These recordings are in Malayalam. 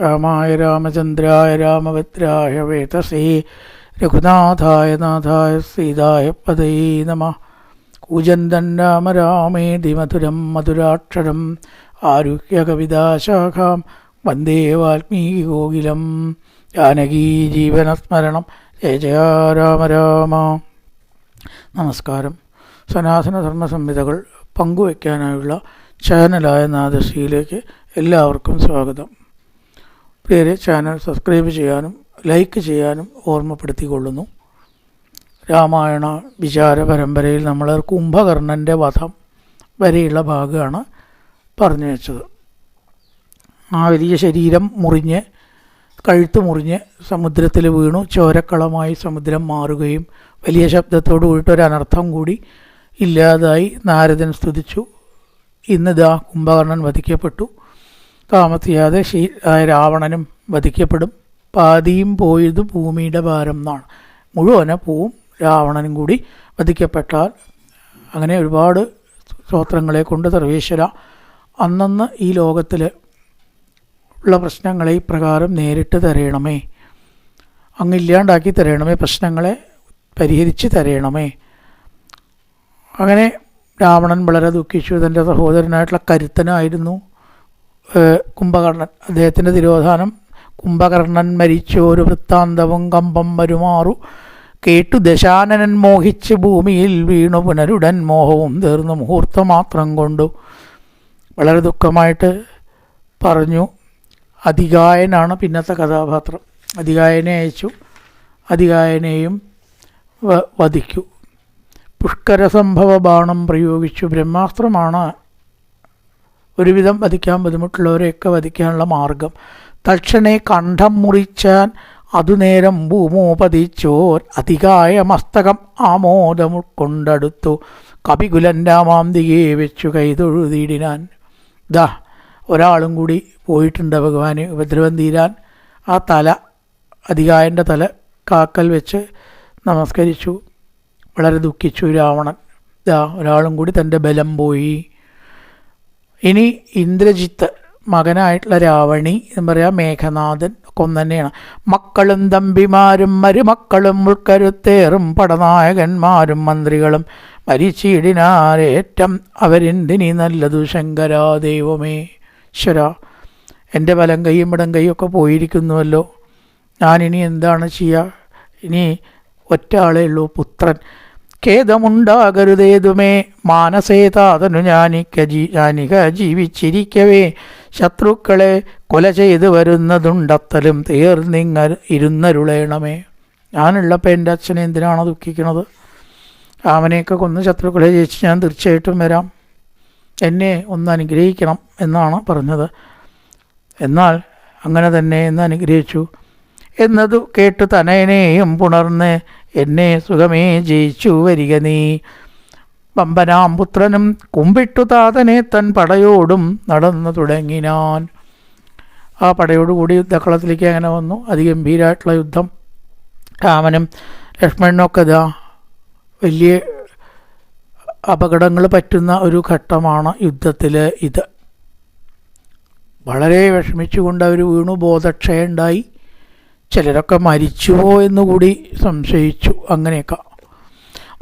രാമായ രാമചന്ദ്രായ രാമഭദ്രായ വേതസേ രഘുനാഥായ നാഥായ സീതായ പദയേ നമഃ. കൂജന്തൻ രാമ രാമേതി മധുരം മധുരാക്ഷരം ആരുഹ്യ കവിതാശാഖാം വന്ദേ വാൽമീകി കോകിലം. ജാനകീ ജീവനസ്മരണം ജയ ജയ രാമ രാമ. നമസ്കാരം. സനാതനധർമ്മ സംഹിതകൾ പങ്കുവയ്ക്കാനായുള്ള ചാനലായ നാദശ്രീയിലേക്ക് എല്ലാവർക്കും സ്വാഗതം. പ്രിയരെ, ചാനൽ സബ്സ്ക്രൈബ് ചെയ്യാനും ലൈക്ക് ചെയ്യാനും ഓർമ്മപ്പെടുത്തിക്കൊള്ളുന്നു. രാമായണ വിചാര പരമ്പരയിൽ നമ്മൾ കുംഭകർണൻ്റെ വധം വരെയുള്ള ഭാഗമാണ് പറഞ്ഞു വെച്ചത്. ആ വലിയ ശരീരം മുറിഞ്ഞ് കഴുത്ത് മുറിഞ്ഞ് സമുദ്രത്തിൽ വീണു ചോരക്കളമായി സമുദ്രം മാറുകയും വലിയ ശബ്ദത്തോടു കൂടിയിട്ട് ഒരനർത്ഥം കൂടി ഇല്ലാതായി നാരദൻ സ്തുതിച്ചു. ഇന്നിതാ കുംഭകർണൻ വധിക്കപ്പെട്ടു. താമസിയാതെ രാവണനും വധിക്കപ്പെടും. പാതിയും പോയത് ഭൂമിയുടെ ഭാരം എന്നാണ്. മുഴുവനെ പോവും. രാവണനും കൂടി വധിക്കപ്പെട്ടാൽ അങ്ങനെ ഒരുപാട് സ്തോത്രങ്ങളെ കൊണ്ട് സർവേശ്വര അന്നന്ന് ഈ ലോകത്തിൽ ഉള്ള പ്രശ്നങ്ങളെ ഇപ്രകാരം നേരിട്ട് തരയണമേ, അങ്ങില്ലാണ്ടാക്കി തരയണമേ, പ്രശ്നങ്ങളെ പരിഹരിച്ച് തരയണമേ. അങ്ങനെ രാവണൻ വളരെ ദുഃഖിച്ചു. തൻ്റെ സഹോദരനായിട്ടുള്ള കരുത്തനായിരുന്നു കുംഭകർണൻ. അദ്ദേഹത്തിൻ്റെ തിരോധാനം കുംഭകർണൻ മരിച്ചോരു വൃത്താന്തവും കമ്പം വരുമാറു കേട്ടു ദശാനനൻ മോഹിച്ച് ഭൂമിയിൽ വീണു പുനരുടൻ മോഹവും തീർന്നു മുഹൂർത്തമാത്രം കൊണ്ടു. വളരെ ദുഃഖമായിട്ട് പറഞ്ഞു. അതികായനാണ് പിന്നത്തെ കഥാപാത്രം. അതികായനെ അയച്ചു. അതികായനെയും വധിക്കു. പുഷ്കരസംഭവ ബാണം പ്രയോഗിച്ചു. ബ്രഹ്മാസ്ത്രമാണ് ഒരുവിധം വധിക്കാൻ ബുദ്ധിമുട്ടുള്ളവരെയൊക്കെ വധിക്കാനുള്ള മാർഗം. തൽക്ഷണേ കണ്ഠം മുറിച്ചാൻ അതുനേരം ഭൂമോപതിച്ചോർ അതികായ മസ്തകം ആമോദം ഉൾക്കൊണ്ടടുത്തു കപികുലൻ രാമാന്തികയെ വെച്ചു കൈതൊഴുതിയിടിനാൻ. ദാ ഒരാളും കൂടി പോയിട്ടുണ്ട് ഭഗവാന് ഉപദ്രവം തീരാൻ. ആ തല, അതികായൻ്റെ തല കാക്കൽ വെച്ച് നമസ്കരിച്ചു. വളരെ ദുഃഖിച്ചു രാവണൻ. ദാ ഒരാളും കൂടി തൻ്റെ ബലം പോയി. ഇനി ഇന്ദ്രജിത്ത് മകനായിട്ടുള്ള രാവണി എന്ന് പറയാം, മേഘനാഥൻ ഒക്കെ ഒന്ന് തന്നെയാണ്. മക്കളും തമ്പിമാരും മരുമക്കളും ഉൾക്കരുത്തേറും പടനായകന്മാരും മന്ത്രികളും മരിച്ചിടിനാരേറ്റം അവരെന്തിനി നല്ലതു ശങ്കരാ ദൈവമേ. ഈശ്വര, എൻ്റെ വലം കൈയും ഇടം കൈയും ഒക്കെ പോയിരിക്കുന്നുവല്ലോ. ഞാനിനി എന്താണ് ചെയ്യുക? ഇനി ഒറ്റ ആളേ ഉള്ളൂ, പുത്രൻ. ഖേദമുണ്ടാകരുതേതുമേ മാനസേ താതനു ഞാനിക ജീവിച്ചിരിക്കവേ ശത്രുക്കളെ കൊല ചെയ്ത് വരുന്നതുണ്ടത്തലും ഇരുന്നരുളേണമേ. ഞാനുള്ളപ്പോൾ എൻ്റെ അച്ഛനെ എന്തിനാണ് ദുഃഖിക്കുന്നത്? രാമനെയൊക്കെ കൊന്ന് ശത്രുക്കളെ ജയിച്ച് ഞാൻ തീർച്ചയായിട്ടും വരാം. എന്നെ ഒന്ന് അനുഗ്രഹിക്കണം എന്നാണ് പറഞ്ഞത്. എന്നാൽ അങ്ങനെ തന്നെ എന്ന് അനുഗ്രഹിച്ചു. എന്നതു കേട്ടു തനയനെയും പുണർന്ന് എന്നെ സുഖമേ ജയിച്ചു വരിക നീ. പമ്പനാം പുത്രനും കുമ്പിട്ടു താതനെ തൻ പടയോടും നടന്നു തുടങ്ങിനാൻ. ആ പടയോടുകൂടി യുദ്ധക്കളത്തിലേക്ക് അങ്ങനെ വന്നു. അതിഗംഭീരമായിട്ടുള്ള യുദ്ധം. രാമനും ലക്ഷ്മണനൊക്കെ ഇതാ വലിയ അപകടങ്ങൾ പറ്റുന്ന ഒരു ഘട്ടമാണ് യുദ്ധത്തിൽ ഇത്. വളരെ വിഷമിച്ചുകൊണ്ട് അവർ വീണു. ബോധക്ഷയുണ്ടായി. ചിലരൊക്കെ മരിച്ചുവോ എന്നുകൂടി സംശയിച്ചു. അങ്ങനെയൊക്കെ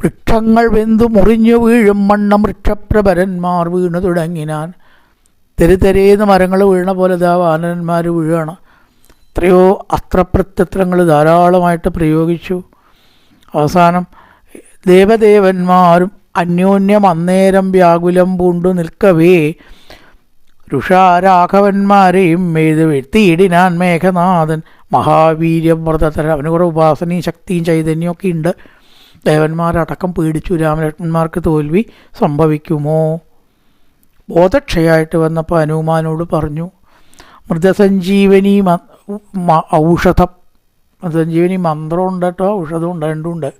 വൃക്ഷങ്ങൾ വെന്തു മുറിഞ്ഞു വീഴും മണ്ണം വൃക്ഷപ്രഭരന്മാർ വീണു തുടങ്ങിനാൻ. തെരുതെരേന്ന് മരങ്ങൾ വീണ പോലെ ദാ വാനരന്മാർ വീഴുകയാണ്. എത്രയോ അസ്ത്രപ്രത്യസ്ത്രങ്ങൾ ധാരാളമായിട്ട് പ്രയോഗിച്ചു. അവസാനം ദേവദേവന്മാരും അന്യോന്യം അന്നേരം വ്യാകുലം പൂണ്ടു നിൽക്കവേ ഋഷാരാഘവന്മാരെയും എഴുതി വീഴ്ത്തിയിടിനാൻ മേഘനാഥൻ മഹാവീര്യവ്രതതര. അവന് കുറേ ഉപാസനയും ശക്തിയും ചൈതന്യമൊക്കെ ഉണ്ട്. ദേവന്മാരടക്കം പേടിച്ചു. രാമലക്ഷ്മണന്മാർക്ക് തോൽവി സംഭവിക്കുമോ? ബോധക്ഷയായിട്ട് വന്നപ്പോൾ ഹനുമാനോട് പറഞ്ഞു, മൃതസഞ്ജീവനി ഔഷധം, മൃതസഞ്ജീവനി മന്ത്രമുണ്ട് കേട്ടോ, ഔഷധമുണ്ട്, രണ്ടുമുണ്ട്.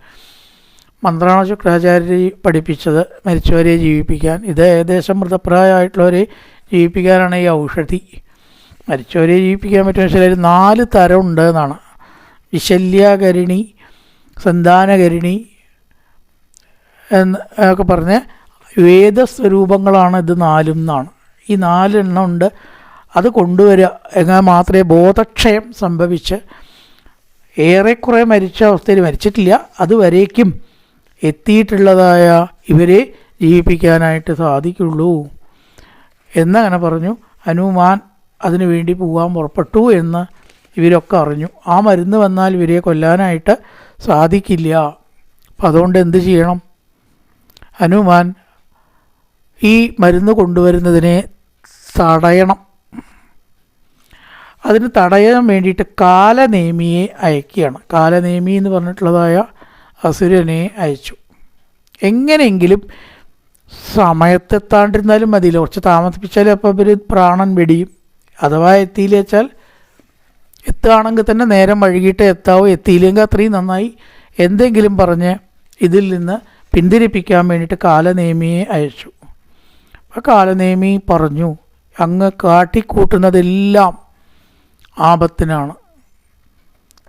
മന്ത്രമാണ് ശുക്രാചാര്യർ പഠിപ്പിച്ചത് മരിച്ചവരെ ജീവിപ്പിക്കാൻ. ഇത് ഏകദേശം മൃതപ്രായമായിട്ടുള്ളവരെ ജീവിപ്പിക്കാനാണ് ഈ ഔഷധി. മരിച്ചവരെ ജീവിപ്പിക്കാൻ പറ്റുന്ന ചിലർ 4 തരം ഉണ്ട് എന്നാണ്. വിശല്യകരിണി, സന്താനകരിണി എന്നൊക്കെ പറഞ്ഞ് വേദസ്വരൂപങ്ങളാണ് ഇത് 4 എന്നാണ്. ഈ 4 എണ്ണം ഉണ്ട്. അത് കൊണ്ടുവരിക എന്നാൽ മാത്രമേ ബോധക്ഷയം സംഭവിച്ച് ഏറെക്കുറെ മരിച്ച അവസ്ഥയിൽ, മരിച്ചിട്ടില്ല, അതുവരേക്കും എത്തിയിട്ടുള്ളതായ ഇവരെ ജീവിപ്പിക്കാനായിട്ട് സാധിക്കുള്ളൂ എന്നങ്ങനെ പറഞ്ഞു. ഹനുമാൻ അതിനു വേണ്ടി പോകാൻ പുറപ്പെട്ടു എന്ന് ഇവരൊക്കെ അറിഞ്ഞു. ആ മരുന്ന് വന്നാൽ ഇവരെ കൊല്ലാനായിട്ട് സാധിക്കില്ല. അപ്പം അതുകൊണ്ട് എന്ത് ചെയ്യണം? ഹനുമാൻ ഈ മരുന്ന് കൊണ്ടുവരുന്നതിനെ തടയണം. അതിന് തടയാൻ വേണ്ടിയിട്ട് കാലനേമിയെ അയക്കുകയാണ്. കാലനേമി എന്ന് പറഞ്ഞിട്ടുള്ളതായ അസുരനെ അയച്ചു. എങ്ങനെയെങ്കിലും സമയത്തെത്താണ്ടിരുന്നാലും മതിയില്ല, കുറച്ച് താമസിപ്പിച്ചാലും അപ്പോൾ ഇവർ പ്രാണൻ വെടിയും. അഥവാ എത്തിയില്ല വെച്ചാൽ, എത്തുകയാണെങ്കിൽ തന്നെ നേരം വൈകിട്ട് എത്താവോ, എത്തിയില്ലെങ്കിൽ അത്രയും നന്നായി. എന്തെങ്കിലും പറഞ്ഞ് ഇതിൽ നിന്ന് പിന്തിരിപ്പിക്കാൻ വേണ്ടിയിട്ട് കാലനേമിയെ അയച്ചു. അപ്പോൾ കാലനേമി പറഞ്ഞു, അങ്ങ് കാട്ടിക്കൂട്ടുന്നതെല്ലാം ആപത്തിനാണ്.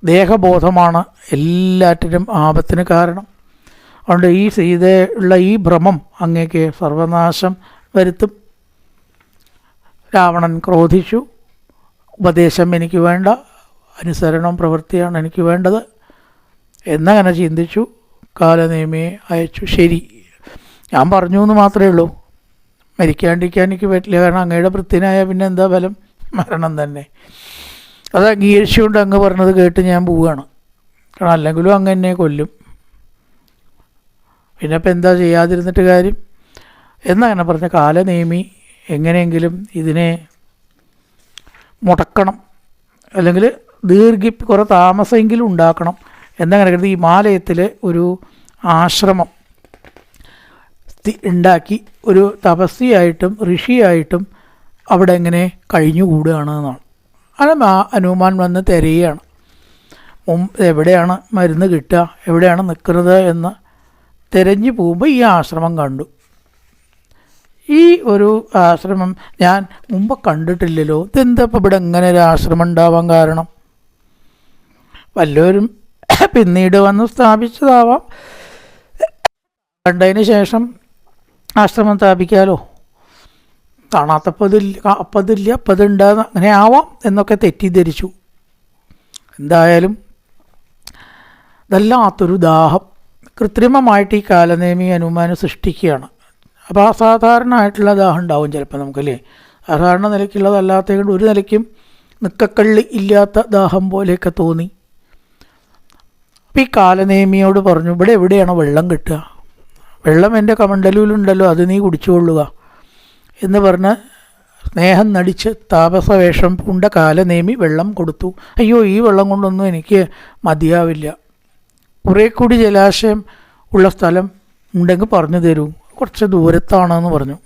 ദേഹബോധമാണ് എല്ലാറ്റിനും ആപത്തിന് കാരണം. അതുകൊണ്ട് ഈ സീതയുള്ള ഈ ഭ്രമം അങ്ങേക്ക് സർവനാശം വരുത്തും. രാവണൻ ക്രോധിച്ചു. ഉപദേശം എനിക്ക് വേണ്ട, അനുസരണം പ്രവൃത്തിയാണ് എനിക്ക് വേണ്ടത് എന്നങ്ങനെ ചിന്തിച്ചു. കാലനേമിയെ അയച്ചു. ശരി, ഞാൻ പറഞ്ഞു എന്ന് മാത്രമേ ഉള്ളൂ, മരിക്കാണ്ടിരിക്കാൻ എനിക്ക് പറ്റില്ല. കാരണം അങ്ങയുടെ വൃത്തിനായ പിന്നെ എന്താ ഫലം? മരണം തന്നെ. അത് അംഗീകരിച്ചുകൊണ്ട് അങ്ങ് പറഞ്ഞത് കേട്ട് ഞാൻ പോവുകയാണ്. കാരണം അല്ലെങ്കിലും അങ്ങ് എന്നെ കൊല്ലും, പിന്നെ ഇപ്പം എന്താ ചെയ്യാതിരുന്നിട്ട് കാര്യം എന്നങ്ങനെ പറഞ്ഞ കാലനേമി എങ്ങനെയെങ്കിലും ഇതിനെ മുടക്കണം, അല്ലെങ്കിൽ കുറേ താമസമെങ്കിലും ഉണ്ടാക്കണം എന്നങ്ങനെ കരുതി ഹിമാലയത്തിൽ ഒരു ആശ്രമം ഉണ്ടാക്കി ഒരു തപസ്വിയായിട്ടും ഋഷിയായിട്ടും അവിടെ എങ്ങനെ കഴിഞ്ഞുകൂടുകയാണ് എന്നാണ്. അങ്ങനെ ഹനുമാൻ വന്ന് തിരയുകയാണ്. എവിടെയാണ് മരുന്ന് കിട്ടുക, എവിടെയാണ് നിൽക്കുന്നത് എന്ന് തിരഞ്ഞു പോകുമ്പോൾ ഈ ആശ്രമം കണ്ടു. ഈ ഒരു ആശ്രമം ഞാൻ മുമ്പ് കണ്ടിട്ടില്ലല്ലോ, ഇതെന്താ ഇപ്പം ഇവിടെ എങ്ങനെ ഒരു ആശ്രമം ഉണ്ടാവാൻ കാരണം? വല്ലവരും പിന്നീട് വന്ന് സ്ഥാപിച്ചതാവാം, കണ്ടതിന് ശേഷം ആശ്രമം സ്ഥാപിക്കാമല്ലോ. കാണാത്തപ്പതില്ല അപ്പതുണ്ടാകുന്ന അങ്ങനെ ആവാം എന്നൊക്കെ തെറ്റിദ്ധരിച്ചു. എന്തായാലും ഇതല്ലാത്തൊരു ദാഹം കൃത്രിമമായിട്ട് ഈ കാലനേമി ഹനുമാനെ സൃഷ്ടിക്കുകയാണ്. അപ്പോൾ അസാധാരണമായിട്ടുള്ള ദാഹം ഉണ്ടാവും ചിലപ്പോൾ നമുക്കല്ലേ. സാധാരണ നിലയ്ക്കുള്ളതല്ലാത്തത് കൊണ്ട് ഒരു നിലയ്ക്കും നിക്കക്കള്ളി ഇല്ലാത്ത ദാഹം പോലെയൊക്കെ തോന്നി. അപ്പോൾ ഈ കാലനേമിയോട് പറഞ്ഞു, ഇവിടെ എവിടെയാണ് വെള്ളം കിട്ടുക? വെള്ളം എൻ്റെ കമണ്ടലൂലുണ്ടല്ലോ, അത് നീ കുടിച്ചുകൊള്ളുക എന്ന് പറഞ്ഞ് സ്നേഹം നടിച്ച് താപസവേഷം പൂണ്ട കാലനേമി വെള്ളം കൊടുത്തു. അയ്യോ, ഈ വെള്ളം കൊണ്ടൊന്നും എനിക്ക് മതിയാവില്ല, കുറേ കൂടി ജലാശയം ഉള്ള സ്ഥലം ഉണ്ടെങ്കിൽ പറഞ്ഞു തരൂ, കുറച്ച് ദൂരത്താണെന്ന് പറഞ്ഞു.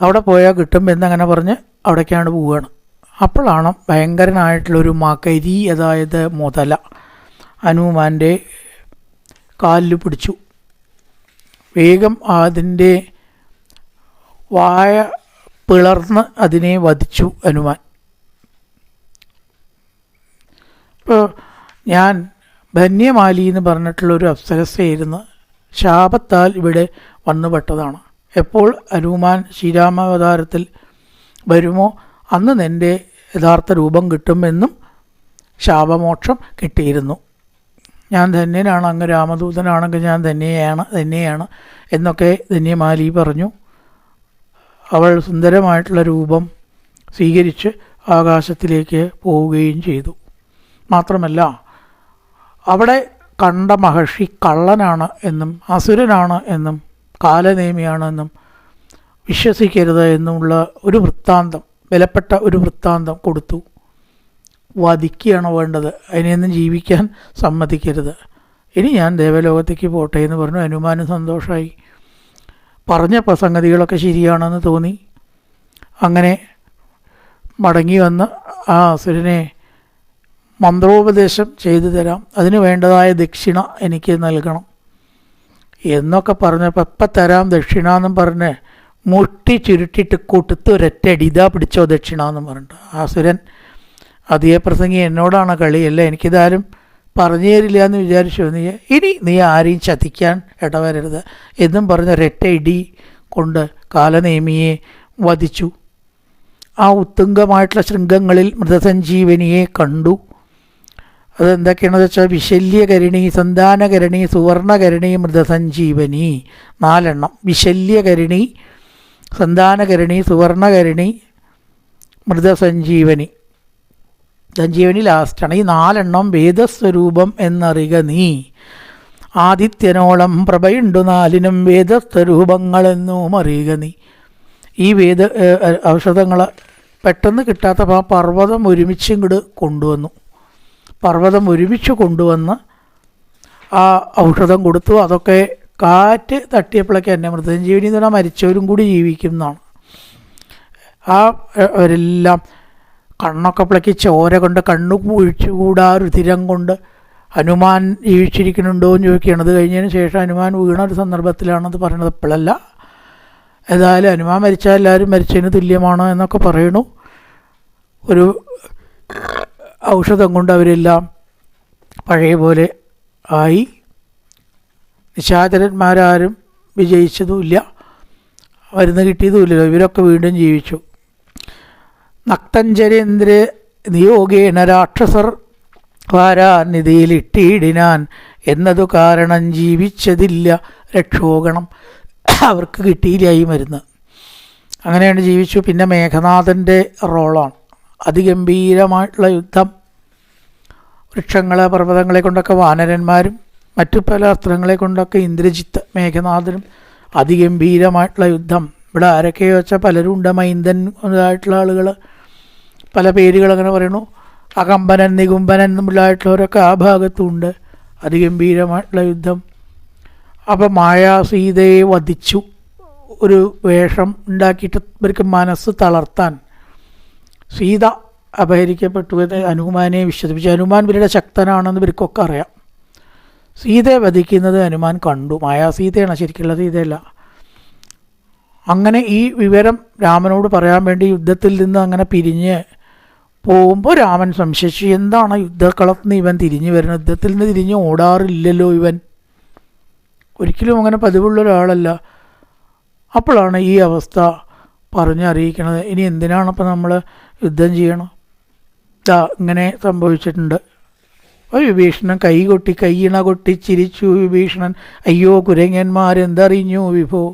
അവിടെ പോയാൽ കിട്ടും എന്നങ്ങനെ പറഞ്ഞ് അവിടേക്കാണ് പോവുകയാണ്. അപ്പോഴാണ് ഭയങ്കരനായിട്ടുള്ളൊരു മകരി, അതായത് മുതല, ഹനുമാൻ്റെ കാലിൽ പിടിച്ചു. വേഗം അതിൻ്റെ വായ പിളർന്ന് അതിനെ വധിച്ചു ഹനുമാൻ. ഇപ്പോൾ ഞാൻ ധന്യമാലി എന്ന് പറഞ്ഞിട്ടുള്ളൊരു അപ്സരസയായിരുന്നു, ശാപത്താൽ ഇവിടെ വന്നുപെട്ടതാണ്. എപ്പോൾ ഹനുമാൻ ശ്രീരാമാവതാരത്തിൽ വരുമോ അന്ന് നിൻ്റെ യഥാർത്ഥ രൂപം കിട്ടുമെന്നും ശാപമോക്ഷം കിട്ടിയിരുന്നു. ഞാൻ ധന്യനാണ്, അങ്ങ് രാമദൂതനാണെങ്കിൽ ഞാൻ ധന്യയാണ് എന്നൊക്കെ ധന്യമാലി പറഞ്ഞു. അവൾ സുന്ദരമായിട്ടുള്ള രൂപം സ്വീകരിച്ച് ആകാശത്തിലേക്ക് പോവുകയും ചെയ്തു. മാത്രമല്ല അവിടെ കണ്ട മഹർഷി കള്ളനാണ് എന്നും അസുരനാണ് എന്നും കാലനേമിയാണ് എന്നും വിശ്വസിക്കരുത് എന്നുമുള്ള ഒരു വൃത്താന്തം, വിലപ്പെട്ട ഒരു വൃത്താന്തം കൊടുത്തു. വധിക്കുകയാണ് വേണ്ടത്, അതിനെയൊന്നും ജീവിക്കാൻ സമ്മതിക്കരുത്. ഇനി ഞാൻ ദേവലോകത്തേക്ക് പോട്ടെ എന്ന് പറഞ്ഞു. ഹനുമാനും സന്തോഷമായി. പറഞ്ഞപ്പോൾ സംഗതികളൊക്കെ ശരിയാണെന്ന് തോന്നി. അങ്ങനെ മടങ്ങി വന്ന് ആ അസുരനെ മന്ത്രോപദേശം ചെയ്തു തരാം, അതിന് വേണ്ടതായ ദക്ഷിണ എനിക്ക് നൽകണം എന്നൊക്കെ പറഞ്ഞപ്പോൾ എപ്പം തരാം ദക്ഷിണ എന്നും പറഞ്ഞ് മുട്ടി ചുരുട്ടിയിട്ട് കൊടുത്ത് ഒരൊറ്റടി, ഇതാ പിടിച്ചോ ദക്ഷിണ എന്നും പറഞ്ഞിട്ട്. അസുരൻ അതേ പ്രസംഗി എന്നോടാണ് കളിയല്ല, എനിക്കിതാരും പറഞ്ഞു തരില്ല എന്ന് വിചാരിച്ചു നീ ആരെയും ചതിക്കാൻ ഇടവരരുത് എന്നും പറഞ്ഞ് ഒരൊറ്റ ഇടി കൊണ്ട് കാലനേമിയെ വധിച്ചു. ആ ഉത്തുംഗമായിട്ടുള്ള ശൃംഗങ്ങളിൽ മൃതസഞ്ജീവനിയെ കണ്ടു. അതെന്തൊക്കെയാണെന്ന് വെച്ചാൽ വിശല്യകരണി, സന്താനകരണി, സുവർണകരണി, മൃതസഞ്ജീവനി, 4 എണ്ണം. വിശല്യകരണി, സന്താനകരണി, സുവർണകരണി, മൃതസഞ്ജീവനി. സഞ്ജീവനി ലാസ്റ്റാണ്. ഈ 4 എണ്ണം വേദസ്വരൂപം എന്നറിയുക നീ. ആദിത്യനോളം പ്രഭയുണ്ടു 4നും വേദസ്വരൂപങ്ങളെന്നും അറിയുക നീ. ഈ ഔഷധങ്ങൾ പെട്ടെന്ന് കിട്ടാത്തപ്പോൾ ആ പർവ്വതം ഒരുമിച്ച് ഇങ്ങോട്ട് കൊണ്ടുവന്നു. പർവ്വതം ഒരുമിച്ച് കൊണ്ടുവന്ന് ആ ഔഷധം കൊടുത്തു. അതൊക്കെ കാറ്റ് തട്ടിയപ്പോഴൊക്കെ എന്നെ മൃതസഞ്ജീവനി എന്ന് പറഞ്ഞാൽ മരിച്ചവരും കൂടി ജീവിക്കും എന്നാണ്. അവരെല്ലാം കണ്ണൊക്കെ പിളക്കി ചോര കൊണ്ട്, കണ്ണു വീഴ്ചകൂടാ രുധിരം കൊണ്ട് ഹനുമാൻ ജീവിച്ചിരിക്കുന്നുണ്ടോ എന്ന് ചോദിക്കുകയാണ്. അത് കഴിഞ്ഞതിന് ശേഷം ഹനുമാൻ വീണ ഒരു സന്ദർഭത്തിലാണത് പറയുന്നത്, ഇപ്പോഴല്ല. ഏതായാലും ഹനുമാൻ മരിച്ചാൽ എല്ലാവരും മരിച്ചതിന് തുല്യമാണ് എന്നൊക്കെ പറയണു. ഒരു ഔഷധം കൊണ്ട് അവരെല്ലാം പഴയ പോലെ ആയി. നിശാചരന്മാരാരും വിജയിച്ചതുമില്ല, മരുന്ന് കിട്ടിയതുമില്ലല്ലോ. ഇവരൊക്കെ വീണ്ടും ജീവിച്ചു. നക്തഞ്ചരേന്ദ്ര നിയോഗേന രാക്ഷസർ വാരാനിധിയിലിട്ടിടിനാൻ എന്നതു കാരണം ജീവിച്ചതില്ല രക്ഷോഗണം. അവർക്ക് കിട്ടിയില്ല ഈ മരുന്ന്. അങ്ങനെയാണ് ജീവിച്ചു. പിന്നെ മേഘനാഥൻ്റെ റോളാണ്. അതിഗംഭീരമായിട്ടുള്ള യുദ്ധം. വൃക്ഷങ്ങളെ പർവ്വതങ്ങളെ കൊണ്ടൊക്കെ വാനരന്മാരും മറ്റു പല അസ്ത്രങ്ങളെ കൊണ്ടൊക്കെ ഇന്ദ്രജിത്ത് മേഘനാഥനും അതിഗംഭീരമായിട്ടുള്ള യുദ്ധം. ഇവിടെ ആരൊക്കെയോ വെച്ചാൽ പലരും ഉണ്ട്. മൈന്ദൻ ആയിട്ടുള്ള ആളുകൾ പല പേരുകൾ അങ്ങനെ പറയണു. അകമ്പനൻ, നികുംബനൻ എന്നുള്ളതായിട്ടുള്ളവരൊക്കെ ആ ഭാഗത്തുണ്ട്. അതിഗംഭീരമായിട്ടുള്ള യുദ്ധം. അപ്പം മായാസീതയെ വധിച്ചു. ഒരു വേഷം ഉണ്ടാക്കിയിട്ട് ഇവർക്ക് മനസ്സ് തളർത്താൻ. സീത അപഹരിക്കപ്പെട്ടു എന്ന് ഹനുമാനെ വിശ്വസിപ്പിച്ചു. ഹനുമാൻ ഇവരുടെ ശക്തനാണെന്ന് ഇവർക്കൊക്കെ അറിയാം. സീതയെ വധിക്കുന്നത് ഹനുമാൻ കണ്ടു. മായാസീതയാണ്, ശരിക്കുള്ള സീതയല്ല. അങ്ങനെ ഈ വിവരം രാമനോട് പറയാൻ വേണ്ടി യുദ്ധത്തിൽ നിന്ന് അങ്ങനെ പിരിഞ്ഞ് പോകുമ്പോൾ രാമൻ സംശയിച്ചു, എന്താണ് യുദ്ധക്കളത്തിൽ നിന്ന് ഇവൻ തിരിഞ്ഞു വരുന്നത്? യുദ്ധത്തിൽ നിന്ന് തിരിഞ്ഞ് ഓടാറില്ലല്ലോ ഇവൻ, ഒരിക്കലും അങ്ങനെ പതിവുള്ള ഒരാളല്ല. അപ്പോഴാണ് ഈ അവസ്ഥ പറഞ്ഞറിയിക്കണത്. ഇനി എന്തിനാണപ്പോൾ നമ്മൾ യുദ്ധം ചെയ്യണം? ഇങ്ങനെ സംഭവിച്ചിട്ടുണ്ട്. വിഭീഷണൻ കൈയിണ കൊട്ടി ചിരിച്ചു. വിഭീഷണൻ, അയ്യോ കുരങ്ങന്മാരെന്തറിഞ്ഞു വിഭോ,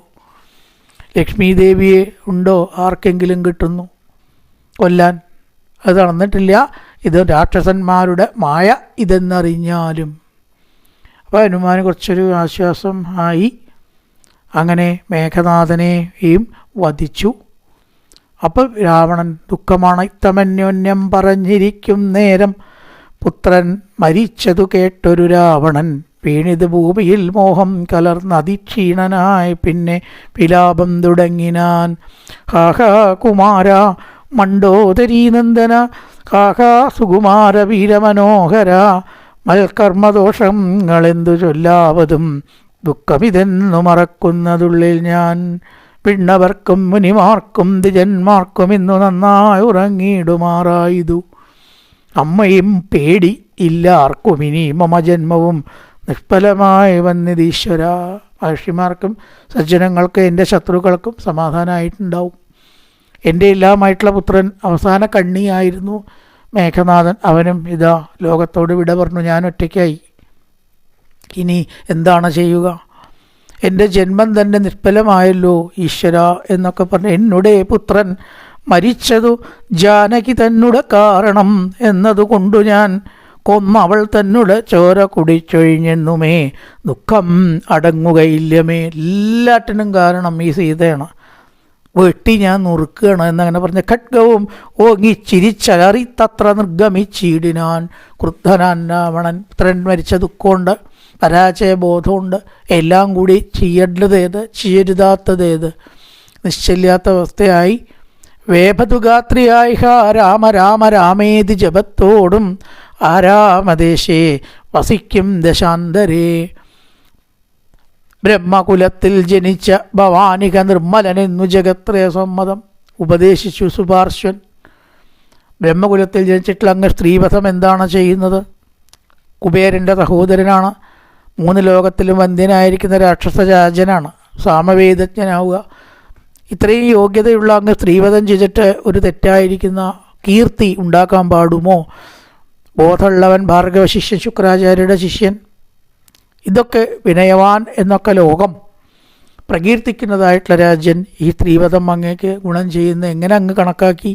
ലക്ഷ്മി ദേവിയെ ഉണ്ടോ ആർക്കെങ്കിലും കിട്ടുന്നു കൊല്ലാൻ? അത് നടന്നിട്ടില്ല. ഇത് രാക്ഷസന്മാരുടെ മായ ഇതെന്നറിഞ്ഞാലും. അപ്പോൾ ഹനുമാന് കുറച്ചൊരു ആശ്വാസം ആയി. അങ്ങനെ മേഘനാഥനെയും വധിച്ചു. അപ്പോൾ രാവണൻ ദുഃഖമാണ് ഇത്തമന്യോന്യം പറഞ്ഞിരിക്കും നേരം പുത്രൻ മരിച്ചതു കേട്ടൊരു രാവണൻ വീണിത് ഭൂമിയിൽ മോഹം കലർന്നതിക്ഷീണനായി പിന്നെ വിലാപം തുടങ്ങിനാൻ. ഹാഹാ കുമാര മണ്ഡോദരീനന്ദന, ഹാഹാ സുകുമാര വീരമനോഹര, മൽക്കർമ്മദോഷങ്ങളെന്തു ചൊല്ലാവതും ദുഃഖമിതെന്നു മറക്കുന്നതുള്ളിൽ ഞാൻ. പിണ്ണവർക്കും മുനിമാർക്കും ദ്വിജന്മാർക്കും ഇന്നു നന്നായി ഉറങ്ങിയിടുമാറായതു. അമ്മയും പേടി ഇല്ല ആർക്കും ഇനി മമ ജന്മവും നിഷ്ഫലമായി വന്നിതീശ്വര. മഹർഷിമാർക്കും സജ്ജനങ്ങൾക്കും എൻ്റെ ശത്രുക്കൾക്കും സമാധാനമായിട്ടുണ്ടാവും. എൻ്റെ എല്ലാമായിട്ടുള്ള പുത്രൻ അവസാന കണ്ണിയായിരുന്നു മേഘനാഥൻ. അവനും ഇതാ ലോകത്തോട് വിട പറഞ്ഞു. ഞാൻ ഒറ്റയ്ക്കായി. ഇനി എന്താണ് ചെയ്യുക? എൻ്റെ ജന്മം തന്നെ നിഷ്ഫലമായല്ലോ ഈശ്വര എന്നൊക്കെ പറഞ്ഞ് എന്നുടെ പുത്രൻ മരിച്ചതു ജാനകി തന്നുടെ കാരണം എന്നതുകൊണ്ടു ഞാൻ കൊന്നവൾ തന്നുടെ ചോര കുടിച്ചൊഴിഞ്ഞെന്നുമേ ദുഃഖം അടങ്ങുകയില്ലമേ. എല്ലാറ്റിനും കാരണം ഈ സീതയാണ്. വെട്ടി ഞാൻ നുറുക്കുകയാണ് എന്നങ്ങനെ പറഞ്ഞ ഖഡ്ഗവും ഓങ്ങി ചിരിച്ചലറി തത്ര നിർഗമിച്ചിടിനാൻ. ക്രുദ്ധനാൻ രാവണൻ. പുത്രൻ മരിച്ച ദുഃഖമുണ്ട്, പരാജയബോധമുണ്ട്. എല്ലാം കൂടി ചെയ്യേണ്ടതേത് ചെയ്യരുതാത്തതേത് നിശ്ചയില്ലാത്ത അവസ്ഥയായി. വേഭതുഗാത്രിയായി ഹാ രാമ രാമ രാമേതി ജപത്തോടും ആരാമദേശേ വസിക്കും ദശാന്തരേ. ബ്രഹ്മകുലത്തിൽ ജനിച്ച ഭവാനിക നിർമ്മലനെന്നു ജഗത്രയ സമ്മതം ഉപദേശിച്ചു സുപാർശ്വൻ. ബ്രഹ്മകുലത്തിൽ ജനിച്ചിട്ടുള്ള അങ്ങ് സ്ത്രീവധം എന്താണ് ചെയ്യുന്നത്? കുബേരൻ്റെ സഹോദരനാണ്. 3 ലോകത്തിലും വന്ധ്യനായിരിക്കുന്ന രാക്ഷസരാജനാണ്. സാമവേദജ്ഞനാവുക. ഇത്രയും യോഗ്യതയുള്ള അങ്ങ് സ്ത്രീവധം ചെയ്തിട്ട് ഒരു തെറ്റായിരിക്കുന്ന കീർത്തി ഉണ്ടാക്കാൻ പാടുമോ? ബോധമുള്ളവൻ ഭാർഗവ ശിഷ്യൻ, ശുക്രാചാര്യരുടെ ശിഷ്യൻ, ഇതൊക്കെ വിനയവാൻ എന്നൊക്കെ ലോകം പ്രകീർത്തിക്കുന്നതായിട്ടുള്ള രാജ്യൻ ഈ സ്ത്രീവധം അങ്ങേക്ക് ഗുണം ചെയ്യുന്ന എങ്ങനെ അങ്ങ് കണക്കാക്കി?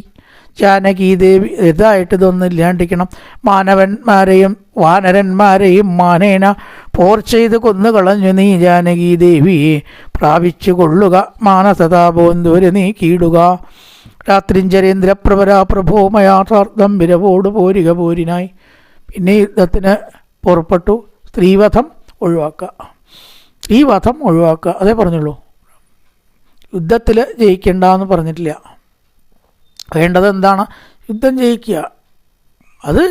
ജാനകി ദേവി ഇതായിട്ട് ഇതൊന്നും ഇല്ലാണ്ടിരിക്കണം. മാനവന്മാരെയും വാനരന്മാരെയും മാനേന പോർ ചെയ്ത് കൊന്നുകളഞ്ഞു നീ ജാനകി ദേവിയെ പ്രാപിച്ചു കൊള്ളുക, മാനസതാപോന്തോരെ നീ കീടുക. രാത്രിഞ്ചരേന്ദ്രപ്രവരാ പ്രഭോ മയാഥാർത്ഥം വിരവോട് പോരിക പോരിനായി. പിന്നെ യുദ്ധത്തിന് പുറപ്പെട്ടു. സ്ത്രീവധം ഒഴിവാക്കുക, സ്ത്രീവധം ഒഴിവാക്കുക, അതേ പറഞ്ഞുള്ളൂ. യുദ്ധത്തിൽ ജയിക്കേണ്ട എന്ന് പറഞ്ഞിട്ടില്ല. വേണ്ടത് എന്താണ്? യുദ്ധം ജയിക്കുക. അത്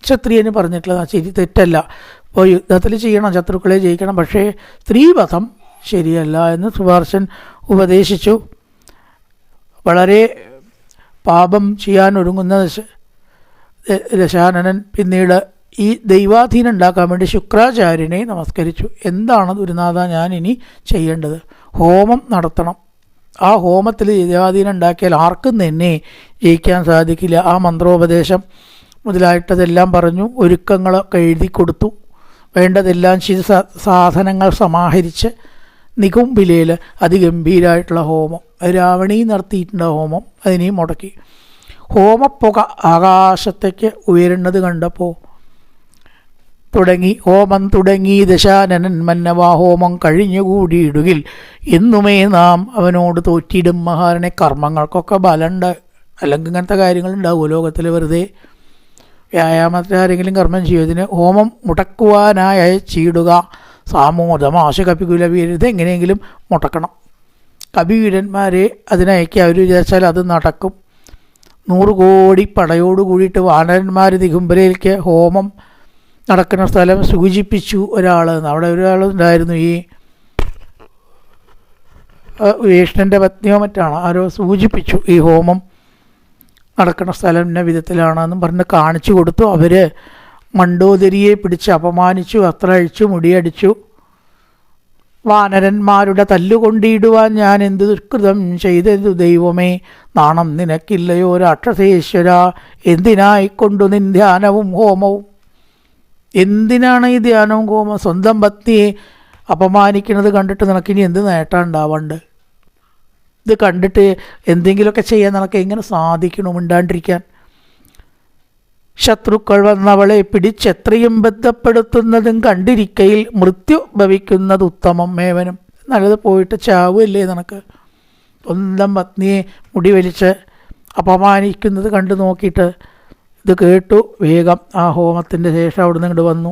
ക്ഷത്രിയന് പറഞ്ഞിട്ടുള്ളത് ശരി, തെറ്റല്ല. ഇപ്പോൾ യുദ്ധത്തിൽ ചെയ്യണം, ശത്രുക്കളെ ജയിക്കണം, പക്ഷേ സ്ത്രീവധം ശരിയല്ല എന്ന് സുദർശൻ ഉപദേശിച്ചു. വളരെ പാപം ചെയ്യാൻ ഒരുങ്ങുന്ന ദശാനനൻ പിന്നീട് ഈ ദൈവാധീനം ഉണ്ടാക്കാൻ വേണ്ടി ശുക്രാചാര്യനെ നമസ്കരിച്ചു. എന്താണ് ഗുരുനാഥ ഞാൻ ഇനി ചെയ്യേണ്ടത്? ഹോമം നടത്തണം. ആ ഹോമത്തിൽ ദൈവാധീനം ഉണ്ടാക്കിയാൽ ആർക്കും തന്നെ ജയിക്കാൻ സാധിക്കില്ല. ആ മന്ത്രോപദേശം മുതലായിട്ടതെല്ലാം പറഞ്ഞു. ഒരുക്കങ്ങളൊക്കെ എഴുതി കൊടുത്തു. വേണ്ടതെല്ലാം ചെയ്ത് സാധനങ്ങൾ സമാഹരിച്ച് നികുംബിലയിൽ അതിഗംഭീരമായിട്ടുള്ള ഹോമം, രാവണി നടത്തിയിട്ടുള്ള ഹോമം അതിനെയും മുടക്കി. ഹോമപ്പുക ആകാശത്തേക്ക് ഉയരുന്നത് കണ്ടപ്പോൾ ഹോമം തുടങ്ങി ദശാനനൻ മന്നവാ ഹോമം കഴിഞ്ഞുകൂടിയിടുകിൽ എന്നുമേ നാം അവനോട് തോറ്റിടും മഹാരനെ. കർമ്മങ്ങൾക്കൊക്കെ ബലമുണ്ട്, അല്ലെങ്കിൽ ഇങ്ങനത്തെ കാര്യങ്ങളുണ്ടാവുമോ ലോകത്തിൽ? വെറുതെ വ്യായാമത്തിൽ ആരെങ്കിലും കർമ്മം ചെയ്യുന്നതിന് ഹോമം മുടക്കുവാനായി അയച്ചിടുക. സാമോദമാശ കപികുലവീരൻ, ഇതെങ്ങനെയെങ്കിലും മുടക്കണം. കപിവീരന്മാരെ അതിനയക്കി അവർ വിചാരിച്ചാൽ അത് നടക്കും. 100 കോടി പടയോട് കൂടിയിട്ട് വാനരന്മാർ ദിഗുംബരയിലേക്ക് ഹോമം നടക്കുന്ന സ്ഥലം സൂചിപ്പിച്ചു ഒരാൾ. അവിടെ ഒരാളുണ്ടായിരുന്നു, ഈ വിഷ്ണുവിൻ്റെ പത്നിയോ മറ്റാണ് ആരോ സൂചിപ്പിച്ചു ഈ ഹോമം നടക്കുന്ന സ്ഥലം ഇന്ന വിധത്തിലാണെന്നും പറഞ്ഞ് കാണിച്ചു കൊടുത്തു. അവർ മണ്ടോദരിയെ പിടിച്ച് അപമാനിച്ചു, വസ്ത്രം അഴിച്ചു, മുടിയടിച്ചു. വാനരന്മാരുടെ തല്ലുകൊണ്ടിടുവാൻ ഞാൻ എന്ത് ദുഷ്കൃതം ചെയ്തതു ദൈവമേ, നാണം നിനക്കില്ലയോ രാക്ഷസേശ്വര, എന്തിനായിക്കൊണ്ടു നിൻ ധ്യാനവും ഹോമവും? എന്തിനാണ് ഈ ധ്യാനവും ഹോമം? സ്വന്തം പത്നിയെ അപമാനിക്കുന്നത് കണ്ടിട്ട് നിനക്കിനി എന്ത് നേട്ടം ഉണ്ടാവാണ്ട്? ഇത് കണ്ടിട്ട് എന്തെങ്കിലുമൊക്കെ ചെയ്യാൻ നിനക്ക് എങ്ങനെ സാധിക്കണം മിണ്ടാണ്ടിരിക്കാൻ? ശത്രുക്കൾ വന്നവളെ പിടിച്ചെത്രയും ബന്ധപ്പെടുത്തുന്നതും കണ്ടിരിക്കയിൽ മൃത്യു ഭവിക്കുന്നത് ഉത്തമം മേവനും. നല്ലത് പോയിട്ട് ചാവുമല്ലേ നിനക്ക്? സ്വന്തം പത്നിയെ മുടി വലിച്ച് അപമാനിക്കുന്നത് കണ്ടു നോക്കിയിട്ട് ഇത് കേട്ടു. വേഗം ആ ഹോമത്തിൻ്റെ ശേഷം അവിടെ നിന്ന് ഇങ്ങോട്ട് വന്നു.